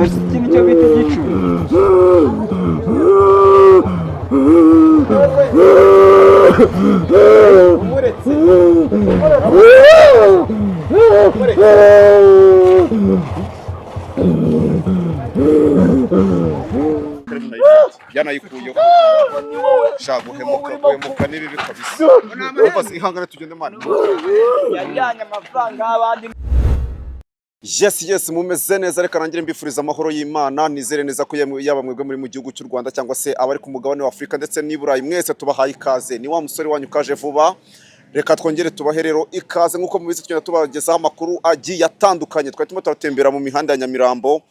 Iki nicyo bita igicu. yanayikuyeho shaka guhemuka n'ibibi kabisa bose ihangane tugende mani Yajyanye amafaranga y'abandi. Yes mumeze neza reka nangire mbifuriza amahoro y'Imana nizere neza ko yaba mwebwe muri mu gihugu cy'u Rwanda cyangwa se abari ku mugabane wa Afrika ndetse n'Iburayi mwese tubahaye ikaze ni wa musore wanyu kaje vuba reka twongere tubahe rero ikaze nkuko mubizi tugenda tubagezaho amakuru agiye atandukanye twatimo turatembera mu mihanda ya Nyamirambo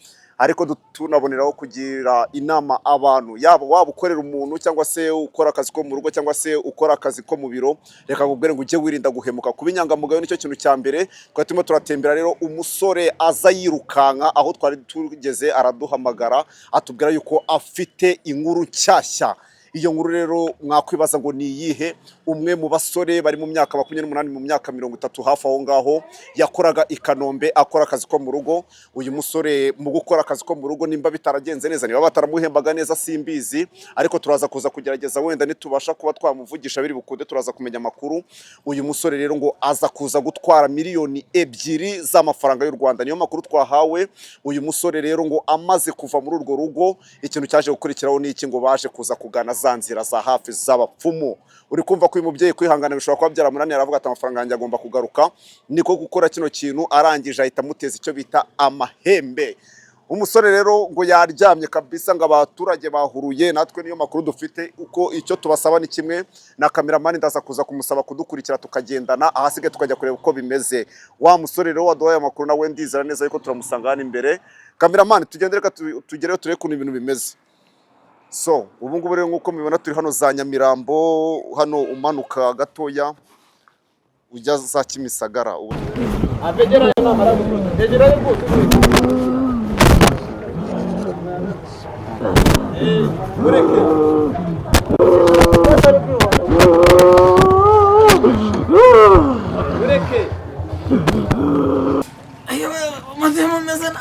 ariko tunaboneraho kugira inama abantu yaba waba ukorera umuntu cyangwa se ukora akazi ko mu rugo cyangwa se ukora akazi ko mu biro reka ngubwire ngo ujye wirinda guhemuka kubinyangamugayo nicyo kintu cya mbere twatimo turatembera rero umusore aza yirukanka aho twari tugeze araduhamagara atubwira yuko afite inkuru nshyashya. Iyo nkuru rero mwakwibaza ngo ni iyihe umwe mu basore bari mu myaka 28 mu myaka 30 hafi aho ngaho yakoraga i Kanombe akora akazi ko mu rugo. Uyu musore mu gukora akazi ko mu rugo nimba bitaragenze neza niba bataramuhembaga neza simbizi ariko turaza kuza kugerageza wenda nitubasha kuba twamuvugisha biri bukunde turaza kumenya amakuru. Uyu musore rero ngo aza kuza gutwara miliyoni 2 z'amafaranga y'u Rwanda niyo makuru twahawe. Uyu musore rero ngo amaze kuva muri urwo rugo ikintu cyaje gukurikiraho ni iki ngo baje kuza kugana zanzira za hafi z'abapfumu. Uri kumva ko uyu mubyeyi kwihangana bishobora kuba byaramunaniye aravuga ati amafaranga yanjye agomba kugaruka niko gukora kino kintu arangije ahita muteza icyo bita amahembe. Umusore rero ngo yaryamye kabisa ngo abaturage bahuruye natwe niyo makuru dufite uko icyo tubasaba ni kimwe na cameraman ndaza kuza kumusaba kudukurikira tukagendana ahasige tukajya kureba uko bimeze. Wa musore rero waduhaye amakuru nawe ndizera neza yuko turamusanga hano imbere. Cameraman tugendere tugereyo turebe ukuntu ibintu bimeze. So ubu ngubu rero nkuko mubibona turi hano za Nyamirambo hano umanuka gatoya ujya za Kimisagara Abegera n'amara gutuza. Begera rwose. Mureke. Mureke. Ayo mazema mezana.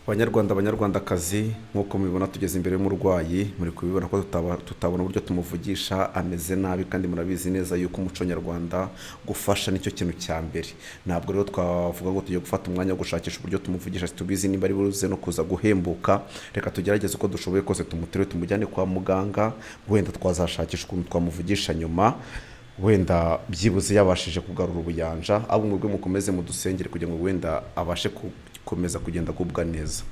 Banyarwandakazi nkuko mubibona tugeze imbere y'umurwayi muri kubibona ko tutabona uburyo tumuvugisha ameze nabi kandi murabizi neza yuko umuco nyarwanda gufasha nicyo kintu cya mbere. Ntabwo rero twavuga ngo tugiye gufata umwanya wo gushakisha uburyo tumuvugisha tubizi nimba ari buruze no kuza guhembuka reka tugerageze uko dushoboye kose tumutere tumujyane kwa muganga wenda twazashakisha ukuntu twamuvugisha nyuma wenda byibuze yabashije kugarura ubuyanja abo mwebwe mukomeze mu dusengere kugira ngo wenda abashe gukomeza kugenda kubwa neza.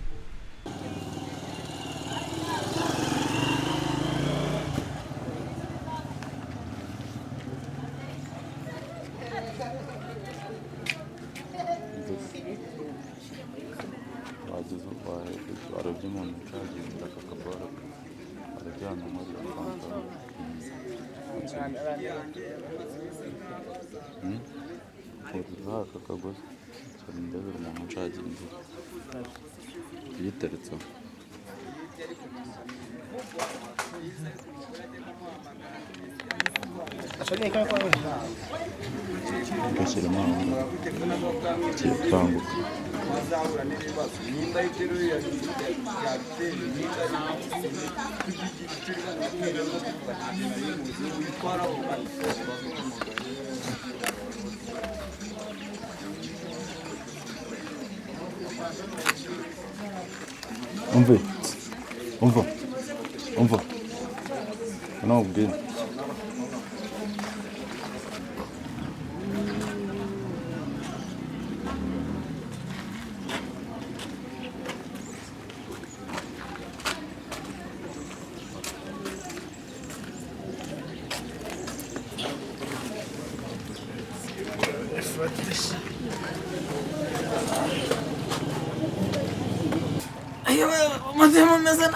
umve umva nubwira Ayo, masih memesan.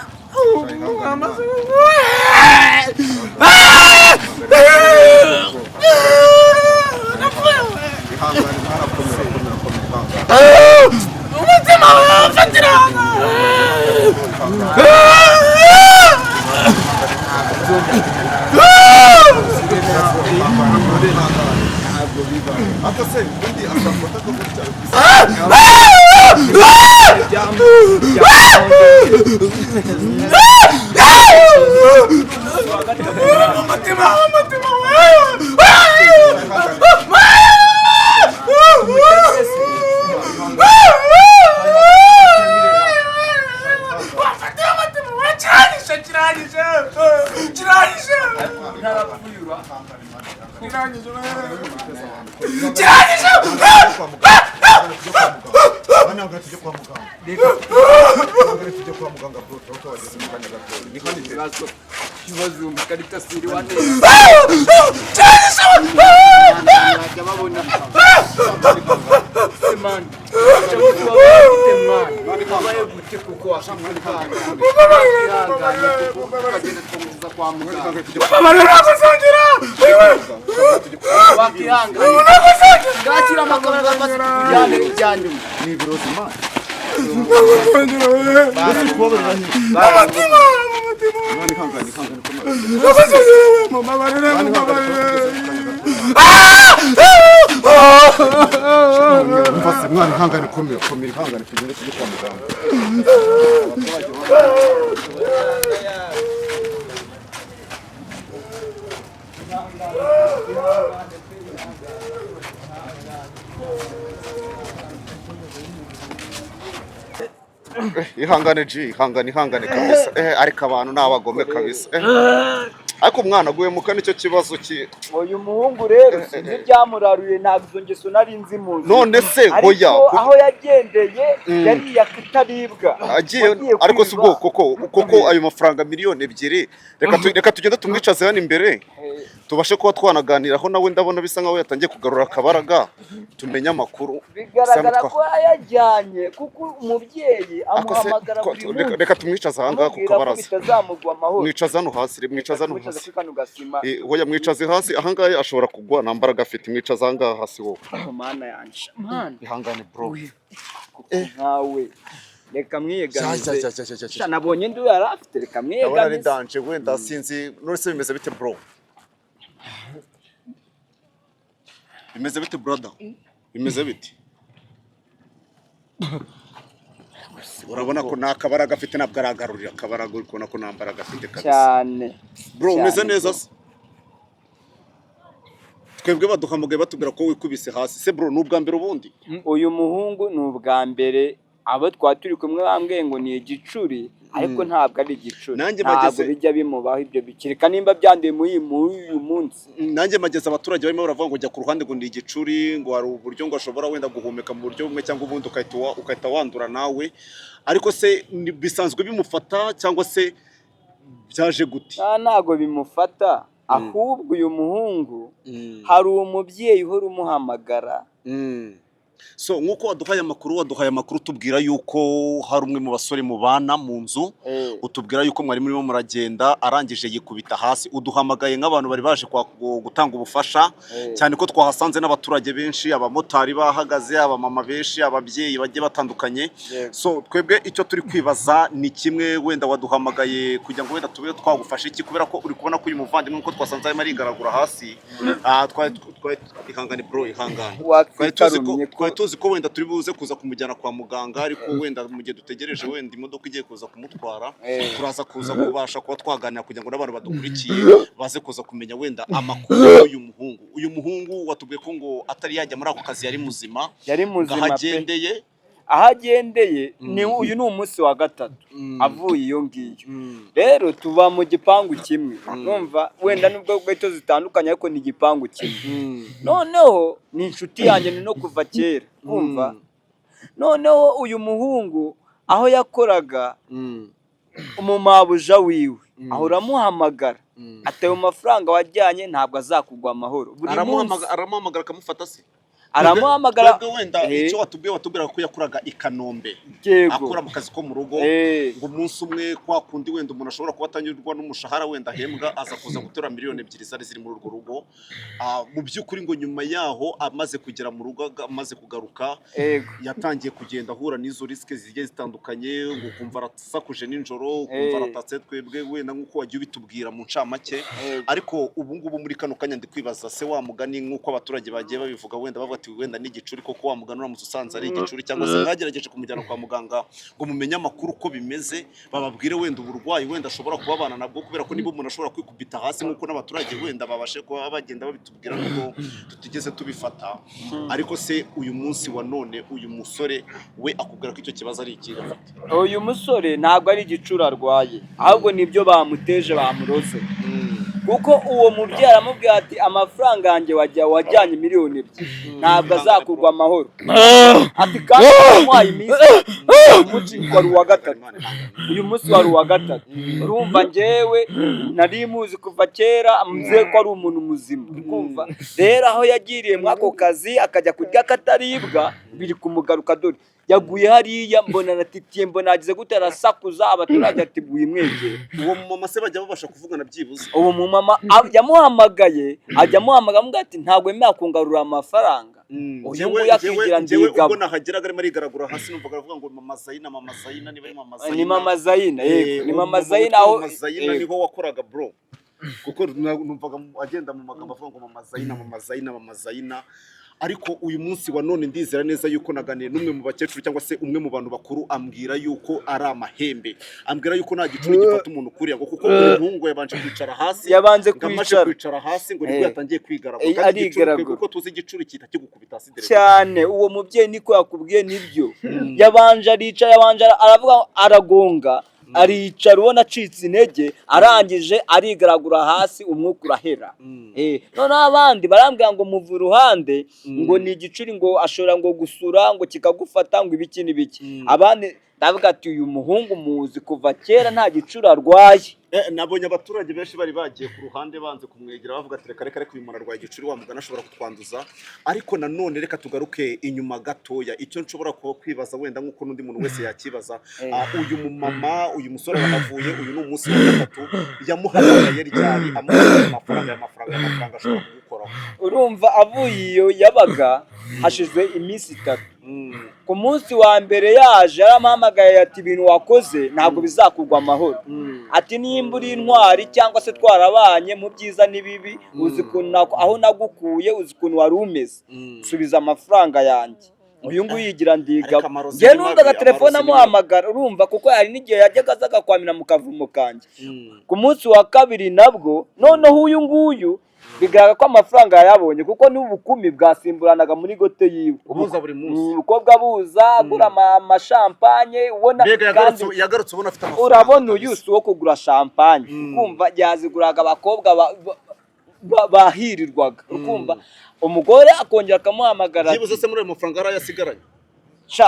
mwana ihangane komera ihangane tugende tujye kwa muganga. Ihangane ji ihangane kabisa ariko abantu nabagome kabisa ariko umwana guhemuka nicyo kibazo ki. Uyu muhungu rero sinzi byamuraruye ntabwo ngeso nari nzi mu none se hoya aho yagendeye yari yakitaribwa agiye ariko si ubwo koko ayo mafaranga miliyoni 2 reka tugende tumwicaze hano imbere tubashe kuba twanaganiraho nawe ndabona bisa nkaho yatangiye kugarura akabaraga tumenya amakuru bigaragara ko yajyanye kuko umubyeyi amuhamagara buri munsi. Reka tumwicaze ahanga ku kabaraza mwicaze hano hasi mwicaze hano hasi hoya mwicaze hasi ahangaye ashobora kugwa nta mbaraga afite mwicaze ahanga hasi wowe mana yanje man ihangane bro nkawe reka mwiyeganize nabonye ndu yari afite reka mwiyeganize ndabona ari danje wenda sinzi none se bimeze bite bro bimeze bite brother bimeze bite urabona ko nta kabaraga afite ntabwo aragarurira akabaraga uri kubona ko nta mbaraga afite kabisa cyane bro umeze neza se twebwe baduhamagaye batubwira ko wikubise hasi se bro n'ubwa mbere ubundi uyu muhungu n'ubwa mbere abo twaturi kumwe bambwiye ngo ni igicuri ariko ntabwo ari igicuri ntabwo bijya bimubaho ibyo bikireka nimba byanduye muri uyu munsi. Nanjye mageze abaturage barimo baravuga ngo jya ku ruhande ngo ni igicuri ngo hari uburyo ngo ashobora wenda guhumeka mu buryo bumwe cyangwa ubundi ukahita wandura nawe ariko se bisanzwe bimufata cyangwa se byaje gute? Ntabwo bimufata ahubwo uyu muhungu hari umubyeyi uhora umuhamagara. So nkuko waduhaye amakuru tubwira yuko hari umwe mu basore mubana mu nzu utubwira yuko mwari murimo muragenda arangije yikubita hasi uduhamagaye nk'abantu bari baje gutanga ubufasha cyane ko twahasanze n'abaturage benshi abamotari bahagaze abamama benshi ababyeyi bagiye batandukanye. So twebwe icyo turi kwibaza ni kimwe wenda waduhamagaye kugira ngo wenda tube twagufasha iki kubera ko uri kubona ko uyu muvandimwe nkuko twasanze arimo arigaragura hasi ihangane bro ihangane tuzi ko wenda turi buze kuza kumujyana kwa muganga ariko wenda mu gihe dutegereje wenda imodoka igiye kuza kumutwara turaza kuza kubasha kuba twaganira kugira ngo n'abantu badukurikiye baze kuza kumenya wenda amakuru uyu muhungu watubwiye ko ngo atari yajya muri ako kazi yari muzima pe hagendeye aho agendeye uyu ni umunsi wa gatatu avuye iyo ngiyo. Rero tuba mu gipangu kimwe, numva wenda nubwo gweto zitandukanye ariko ni igipangu kimwe. Noneho ni inshuti yanjye ni no kuva kera, kumva. Noneho uyu muhungu aho yakoraga umumabuja wiwe ahora amuhamagara atewe amafaranga wajyanye ntabwo azakugwa amahoro. aramuhamagara akamufata se, aramuhamagara wenda icyo watubwira ko yakoraga i Kanombe akora mu kazi ko mu rugo, ngo umunsi umwe kwa kundi wenda umuntu ashobora kuba atanyurwa n'umushahara wenda ahembwa aza kuza gutora miliyoni 2 zari ziri muri urwo rugo. Mu by'ukuri ngo nyuma yaho amaze kugera mu rugo, amaze kugaruka yatangiye kugenda ahura n'izo risike zigiye zitandukanye, ngo kumva arasakuje nijoro, kumva aratatse twebwe wenda nk'uko wagiye ubitubwira mu ncamake. Ariko ubu ngubu muri kano kanya ndi kwibaza se wa mugani nk'uko abaturage bagiye babivuga, wenda bavuga wenda n'igicuri koko wa mugani uramutse usanze ari igicuri, cyangwa se mwagerageje kumujyana kwa muganga ngo mumenye amakuru uko bimeze, bababwire wenda uburwayi wenda ashobora kubabana nabwo, kubera ko niba umuntu ashobora kwikubita hasi nk'uko n'abaturage wenda babashe kuba bagenda babitubwira nubwo tutigeze tubifata. Ariko se uyu munsi wa none uyu musore we akubwira ko icyo kibazo ari iki? Uyu musore ntabwo ari igicuri arwaye, ahubwo nibyo bamuteje bamuroze. Kuko uwo mubyeyi aramubwira ati amafaranga yanjye wajyanye miliyoni 2 ntabwo azakugwa amahoro. Ati kandi wamuhaye iminsi umunsi wari uwa gatatu, uyu munsi wari uwa gatatu. Urumva njyewe nari muzi kuva kera, mvuze ko ari umuntu muzima, kumva. Rero aho yagiriye mu ako kazi akajya kurya kataribwa biri kumugaruka, dore yaguye hariya mbona natitiye, mbona agize gute arasakuza, abaturage ati bwimwegera. Uwo mama se bajya babasha kuvugana byibuze? Uwo mama yamuhamagaye, ajya amuhamagara ati ntabwo yemera kungarura amafaranga. Uyu nguyu yakigira ndigabo, ubwo nahageraga arimo arigaragura hasi, numvaga avuga ngo mama Zayina niba ari mama Zayina. Ni mama Zayina, yego ni mama Zayina. Aho mama Zayina niho wakoraga bro, kuko numvaga agenda mu magambo avuga ngo mama Zayina. Ariko uyu munsi wa none ndizera neza yuko naganiye n'umwe mu bakecuru cyangwa se umwe mu bantu bakuru, ambwira yuko ari amahembe, ambwira yuko nta gicuri gifata umuntu kuriya, ngo kuko umuhungu yabanje kwicara hasi, yabanze kwicara hasi ngo nibwo yatangiye kwigaragura, kandi igicuri kuko tuzi igicuri kita kigukubita hasi direct cyane. Uwo mubyeyi niko yakubwiye nibyo, yabanje aricara, aravuga aragonga, aricara ubona acitse intege, arangije arigaragura hasi, umwuka urahera. None abandi barambwira ngo muvu ruhande ngo ni igicuri, ngo ashobora ngo gusura ngo kikagufata ngo ibiki n'ibiki. Abandi ndavuga ati uyu muhungu muzi kuva kera nta gicuri arwaye. Nabonye abaturage benshi bari bagiye ku ruhande banze kumwegera, bavuga ati reka uyu muntu arwaye igicuri, wa mugana ashobora kutwanduza. Ariko nanone reka tugaruke inyuma gatoya, icyo nshobora kwibaza wenda nk'uko n'undi muntu wese yakibaza, uyu mumama, uyu musore bahavuye, uyu ni umunsi wa gatatu, yamuhamagaye ryari amuhaye amafaranga ashobora kugukoraho? Urumva avuye iyo yabaga hashizwe iminsi 3. Ku munsi wa mbere yaje aramuhamagaye ati ibintu wakoze ntabwo bizakugwa amahoro. Ati nimba uri intwari cyangwa se twarabanye mu byiza n'ibibi, uzi kuntu aho nagukuye, uzi kuntu wari umeze, subiza amafaranga yanjye. Uyu nguyu yigira ndigabo, nge numvaga telefone amuhamagara, urumva, kuko hari n'igihe yajyaga aza agakwamira mu kavumo kanjye. Ku munsi wa kabiri nabwo noneho uyu nguyu bigaragara ko amafaranga yayabonye, kuko n'ubukumi bwasimburanaga muri gote yiwe, ubuza buri munsi, umukobwa buza agura amashampanye, ubona kandi yagarutse ubona afite amafaranga. Urabona uyu si wo kugura champagne, kumva yaziguraga abakobwa bahirirwaga, ukumva. Umugore akongera akamuhamagara, byibuze se muri ayo mafaranga yarayasigaranye?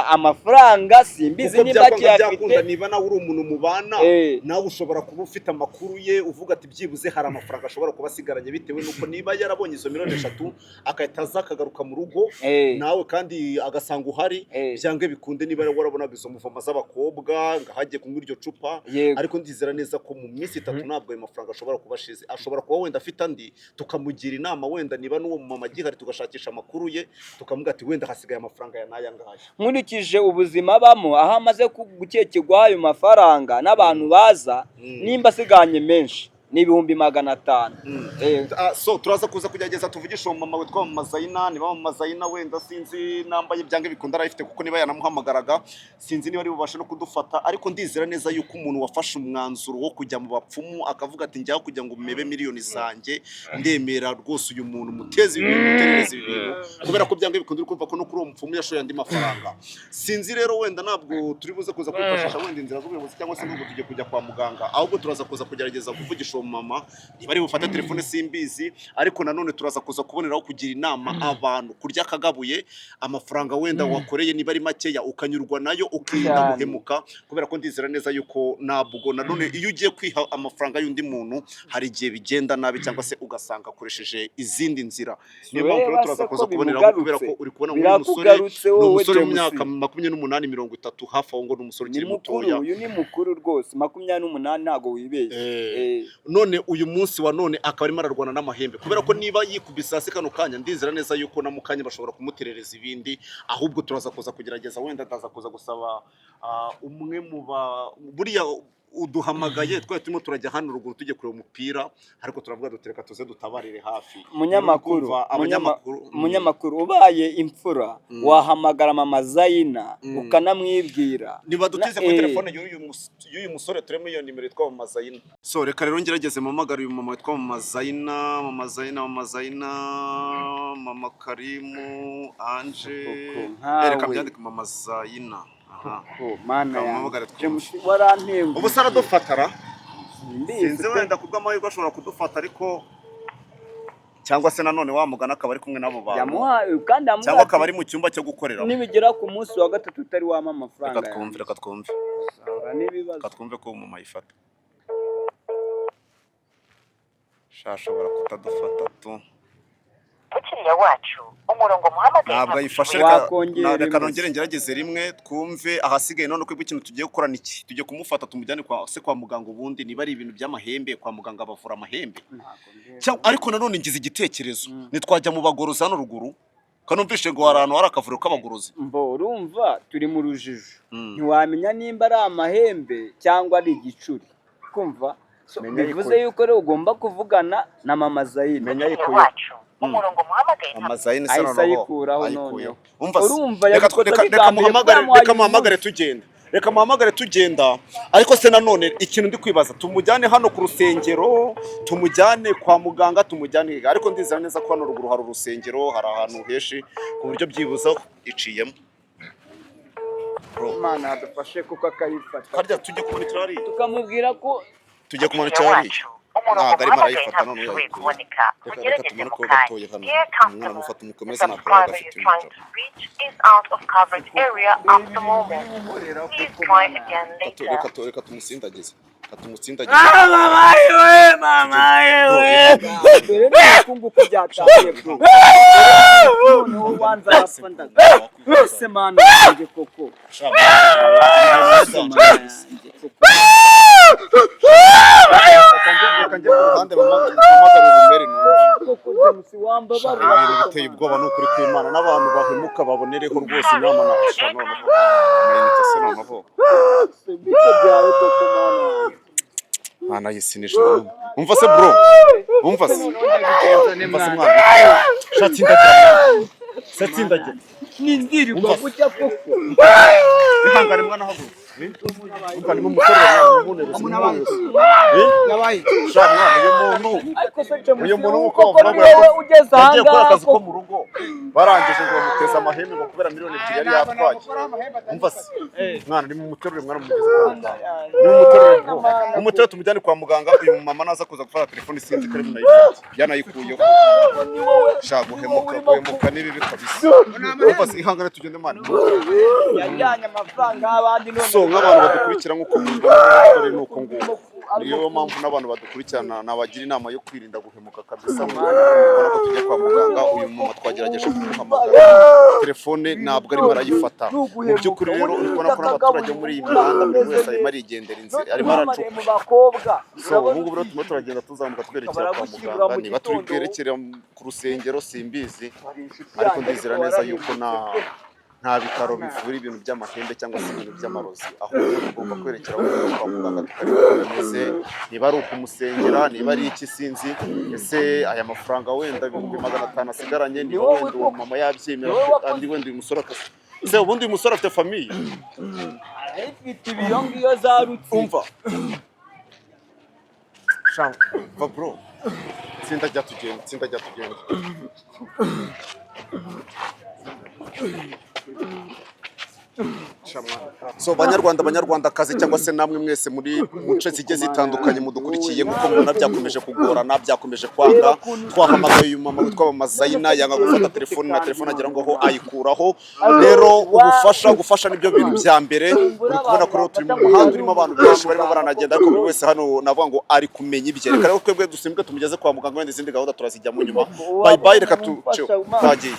Amafaranga simbizi niba cyakunda, niba nawe uri umuntu mubana, nawe ushobora kuba ufite amakuru ye, uvuga ati byibuze hari amafaranga ashobora kuba asigaranye, bitewe nuko niba yarabonye izo miliyoni 3 akahita aza akagaruka mu rugo, nawe kandi agasanga uhari, byange bikunde niba warabonaga izo muvoma z'abakobwa ngahagiye kunywa iryo cupa. Ariko ndizera neza ko mu minsi 3 ntabwo ayo mafaranga ashobora kuba ashize. Ashobora kuba wenda afite andi, tukamugira inama, wenda niba n'uwo mama gihari tugashakisha amakuru ye, tukamuga ati wenda hasigaye amafaranga ya naya ngaye. Nkurikije ubuzima bamo, aho amaze gukekegwa ayo mafaranga n'abantu baza, nimba asiganye menshi, n'ibihumbi 500. So turaza kuza kugerageza tuvugisha mama witwa mama Zaina, niba mama Zaina wenda sinzi nambaye byange bikunda arayifite kuko niba yanamuhamagaraga sinzi niba ari bubashe no kudufata, ariko ndizera neza yuko umuntu wafashe umwanzuro wo kujya mu bapfumu akavuga ati njya kujya ngo mebe miliyoni zanjye, ndemera rwose uyu muntu muteze ibintu mutereze ibintu, kubera ko byange bikunda uri kumva ko no kuri uwo mupfumu yashoye andi mafaranga. Sinzi rero wenda ntabwo turi buze kuza kwifashisha wenda inzira z'ubuyobozi cyangwa se ngo tujye kujya kwa muganga, ahubwo turaza kuza kugerageza kuvugisha mama niba ari bufate telefone simbizi, ariko nanone turaza kuza kuboneraho kugira inama abantu kurya akagabuye amafaranga wenda wakoreye niba ari makeya ukanyurwa nayo ukirinda guhemuka, kubera ko ndizera neza yuko ntabwo nanone iyo ugiye kwiha amafaranga y'undi muntu hari igihe bigenda nabi cyangwa se ugasanga akoresheje izindi nzira. Niyo mpamvu rero turaza kuza kuboneraho, kubera ko uri kubona umusore mu myaka 28 30 hafi aho ngo n'umusore ukiri mutoya. Uyu ni mukuru rwose 28 ntago wibeshye. None uyu munsi wa none akaba arimo ararwana n'amahembe, kubera ko niba yikubise hasi kano kanya ndizera neza yuko na mukanya bashobora kumuterereza ibindi, ahubwo turaza kuza kugerageza wenda ndaza kuza gusaba umwe mu buriya uduhamagaye twari turimo turajya hano ruguru tujye kureba umupira, ariko turavuga dutereka tuze dutabarire hafi. Munyamakuru ubaye imfura wahamagara mama Zaina ukanamwibwira, niba dutize kuri telefone y'uyu musore turemo iyo nimero yitwa mama Zaina. So reka rero ngerageze mpamagara uyu mama witwa mama Zaina, mama Karimu Anje, reka mbyandike mama Zaina. Mana warantemba ubu sara dufatara sinzi wenda kubw'amahirwe ashobora kudufata, ariko cyangwa se nanone wamugana akaba ari kumwe n'abo bantu cyangwa akaba ari mu cyumba cyo gukorera nibigera ku munsi wa gatatu utari wama amafaranga. Reka twumve ko umuma yifata shashobora kutadufata tu mukiriya wacu umurongo muhamagaye ntabwo ayifashe. Reka nongere ngerageze rimwe twumve ahasigaye. None ko ikintu tugiye gukora niki, tugiye kumufata tumujyane kwa muganga, ubundi niba ari ibintu by'amahembe kwa muganga bavura amahembe. Ariko nanone ngize igitekerezo, nitwajya mu bagorozi hano ruguru, kanumvishe ngo ahantu hari akavuriro k'abagorozi. Urumva turi mu rujijo, ntiwamenya nimba ari amahembe cyangwa ari igicuri, kumva bivuze yuko rero ugomba kuvugana na mama Zaina. umurongo muhamagaye amazayini se noneho urumva reka muhamagare tugenda. Ariko se nanone ikintu ndi kwibaza, tumujyane hano ku rusengero, tumujyane kwa muganga, tumujyane, ariko ndizera neza ko hano ruguru hari urusengero, hari ahantu heshi ku buryo byibuza iciyemo. Imana adufashe kuko akayifata, harya tujye kumanikira hariya tukamubwira ko tujye kumanikira hariya. Ntabwo arimo arayifata none reka tumanuke ho gatoya hano, umwana amufata umukomeza ntabwo agafite reka tumusindagize mama yewe kunguko byatangiye bro noneho wanza afanda ese mana nje koko kanje kuruhande mamagara urumere biteye ubwoba n'ukuri kw'Imana, n'abantu bahemuka babonereho rwose inama na ashano noneho Mana yisinisha. Umva se bro, umva se mwana shatsindagira nindirirwa kujya koko ihangane mwana hago umva ni mumusore yabaye uyu muntu uko ugeze hanga akazi ko mu rugo barangije ngo bamuteza amahembe ngo kubera miliyoni 2 yari yatwaye. Umva se mwana ni mumuterure mwana mugeze ni mumuterure tumujyane kwa muganga. Uyu mama naza kuza gufata telefone sinzi kare munayifata yanayikuyeho shago hemuka nibi kabisa. Umva se ihangane tugende mwana yajyanye amafaranga abandi none so nk'abantu badukurikira nk'uko mubona nuko nguko niyo mpamvu n'abantu badukurikirana nabagira inama yo kwirinda guhemuka kabisa. Mwana ko tujye kwa muganga. Uyu mama twagerageje kumuhamagara telefone ntabwo arimo arayifata. Mu by'ukuri rero ubona ko n'abaturage muri iyi mihanda buri wese arimo arigendera inzira, arimo aracuka. So ubu ngubu rero turagenda tuzamuka twerekera kwa muganga, niba turi kwerekera ku rusengero simbizi, ariko ndizera neza yuko nta bitaro bivura ibintu by'amahembe cyangwa se ibintu by'amarozi, ahubwo tugomba kwerekera kwa muganga tukareba uko bimeze, niba ari ukumusengera, niba ari iki sinzi, ese aya mafaranga wenda 500 asigaranye niba wenda uwo mama yabyemera, andi wenda uyu musore se ubundi uyu musore afite famiye ifite ibiyongiyo za rutsi umva shamba va bro tsinda jya tugenda so banyarwandakazi cyangwa se namwe mwese muri muce zigiye zitandukanye mudukurikiye kuko mubona byakomeje kugorana, byakomeje kwanga. Twahamagaye uyu mama witwa Mazayina yanga gufata telefone na telefone agira ngo aho ayikuraho. Rero gufasha nibyo bintu bya mbere. Uri kubona ko turi mu muhanda urimo abantu benshi barimo baranagenda, ariko buri wese hano navuga ngo ari kumenya ibye. Reka rero twebwe dusimbwe tumugeze kwa muganga, wenda izindi gahunda turazijya mu nyuma. Bye bye, reka twagiye.